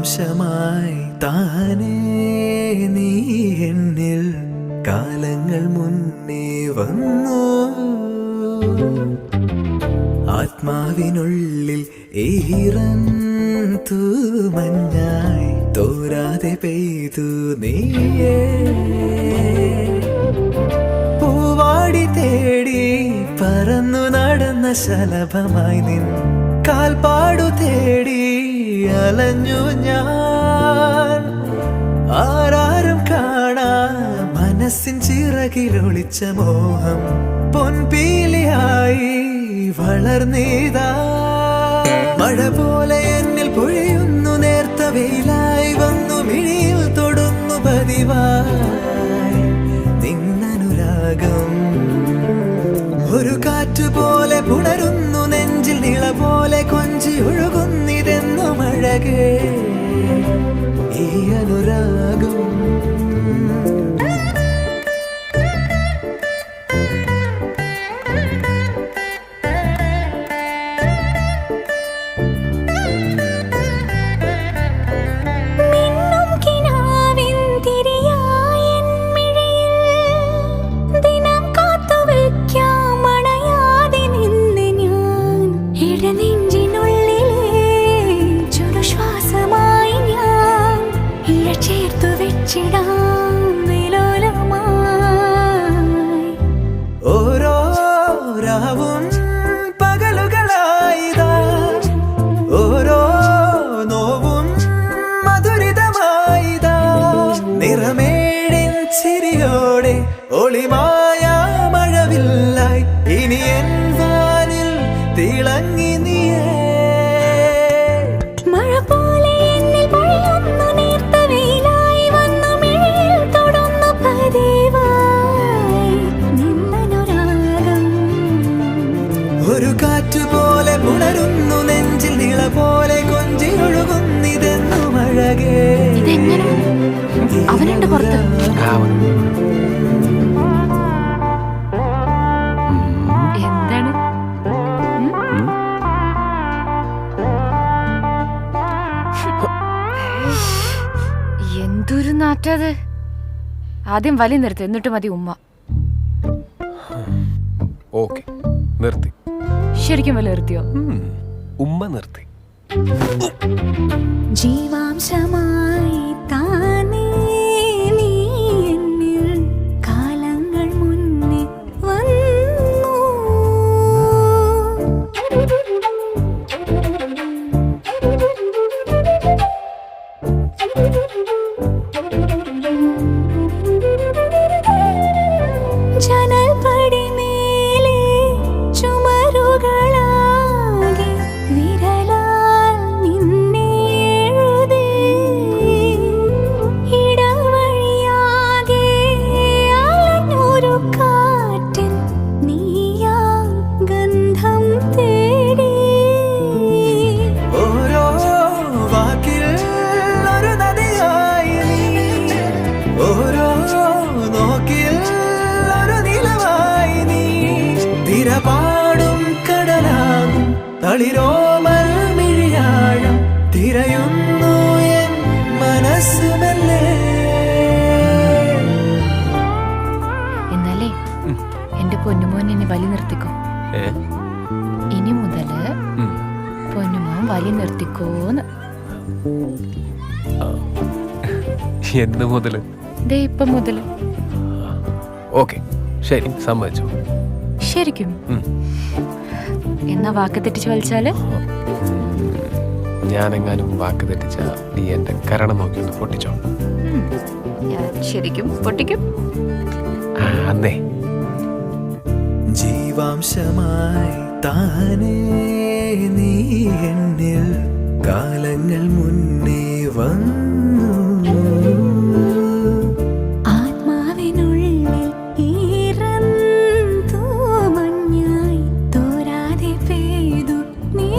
ജീവാംശമായി താനേ നീ എന്നിൽ കാലങ്ങൾ മുന്നേ വന്നു. ആത്മാവിനുള്ളിൽ ഈറൻ തൂമഞ്ഞായി തോരാതെ പെയ്തു നീയേ. പൂവാടി തേടി പറന്നു നടന്ന ശലഭമായി നിൻ കാൽപ്പാടു തേടി അലഞ്ഞു ഞാൻ. ആരാരും കാണാ മനസ്സിൻ ചിറകിലൊളിച്ച മോഹം പൊൻപീലിയായി വളർന്നീതാ. മഴ പോലെ എന്നിൽ പൊഴിയുന്നു, നേർത്ത വെയിലായി വന്നു മിഴിയിൽ തൊടുന്നു പതിവായി നിന്നനുരാഗം. ഒരു കാറ്റ് പോലെ പുണരുന്നു നെഞ്ചിൽ, നിള പോലെ കൊഞ്ചി ഒഴുകുന്നിതെന്നു മഴകേ ഈ അനുരാഗം. ഓരോ രാവും പകലുകളായിതാ, ഓരോ നോവും മധുരിതമായിതാ. നിറമേഴിൻ ചിരിയോടെ ഒളിമായ മഴവില്ലായി ഇനി എൻ വാനിൽ തിളങ്ങി നീയേ. ഒരു കാറ്റ് പോലെ പുണരുന്നു നെഞ്ചിൽ, നിള പോലെ കൊഞ്ചി ഒഴുകുന്നിതെന്നു മഴകേ. അവനുണ്ട് പുറത്ത്. എന്താണ് എന്തൊരു നാറ്റത്. ആദ്യം വലി നിർത്തി, എന്നിട്ട് മതി ഉമ്മ. ഓക്കെ, നിർത്തി. ശരിക്കും വലി നിർത്തിയോ? ഉമ്മ നിർത്തി. ജീവാംശമായി താനേ നീ എന്നിൽ കാലങ്ങൾ മുന്നേ വന്നു. ജനൽ പടി മേലെ ചുമരുകളാകെ വിരലാൽ നിന്നെ എഴുതി. ഇടവഴിയാകെ അലഞ്ഞൊരു കാറ്റിൽ നീയാ ഗന്ധം തേടി. ഓരോ വാക്കിൽ ഒരു നദിയായി നീ, ഓരോ നോക്കിൽ ഒരു നിലവായി നീ. തിരപാടും കടലാകും തളിരോമൽ മിഴിയാഴം തിരയുന്നു എൻ മനസ്സുമല്ലേ. എന്നാലേ എന്റെ പൊന്നുമോൻ എന്നെ വലി നിർത്തിക്കോ. ഇനി മുതല് പൊന്നുമോൻ വലി നിർത്തിക്കോന്ന്. എന്ന് മുതല്? ദേ ഇപ്പം മുതല്. ഓക്കെ, ശരി, സമ്മതിച്ചു. ശരിക്കും? എന്നാ വാക്ക് തെറ്റിച്ച് വലിച്ചാല്? ഞാനെങ്ങാനും വാക്ക് തെറ്റിച്ച നീ എന്റെ കരണം നോക്കി ഒന്ന് പൊട്ടിച്ചോ. ഞാൻ ശരിക്കും പൊട്ടിക്കും. അന്നേ ജീവാംശമായി താനേ നീ എന്നിൽ കാലങ്ങൾ മുന്നേ വന്നു. ആത്മാവിനുള്ളിൽ ഈറൻ തൂമഞ്ഞായി തോരാതെ പെയ്തു നീ.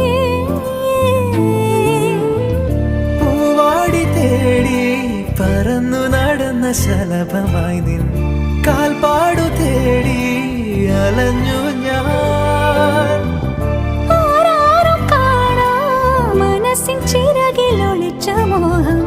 പൂവാടി തേടി പറന്നു നടന്ന ശലഭമായി നിൻ കാൽപ്പാടു തേടി അലഞ്ഞു ഞാൻ. ആരാരും കാണാ മനസ്സിൻ ചിറകിലൊളിച്ച വെച്ച മോഹം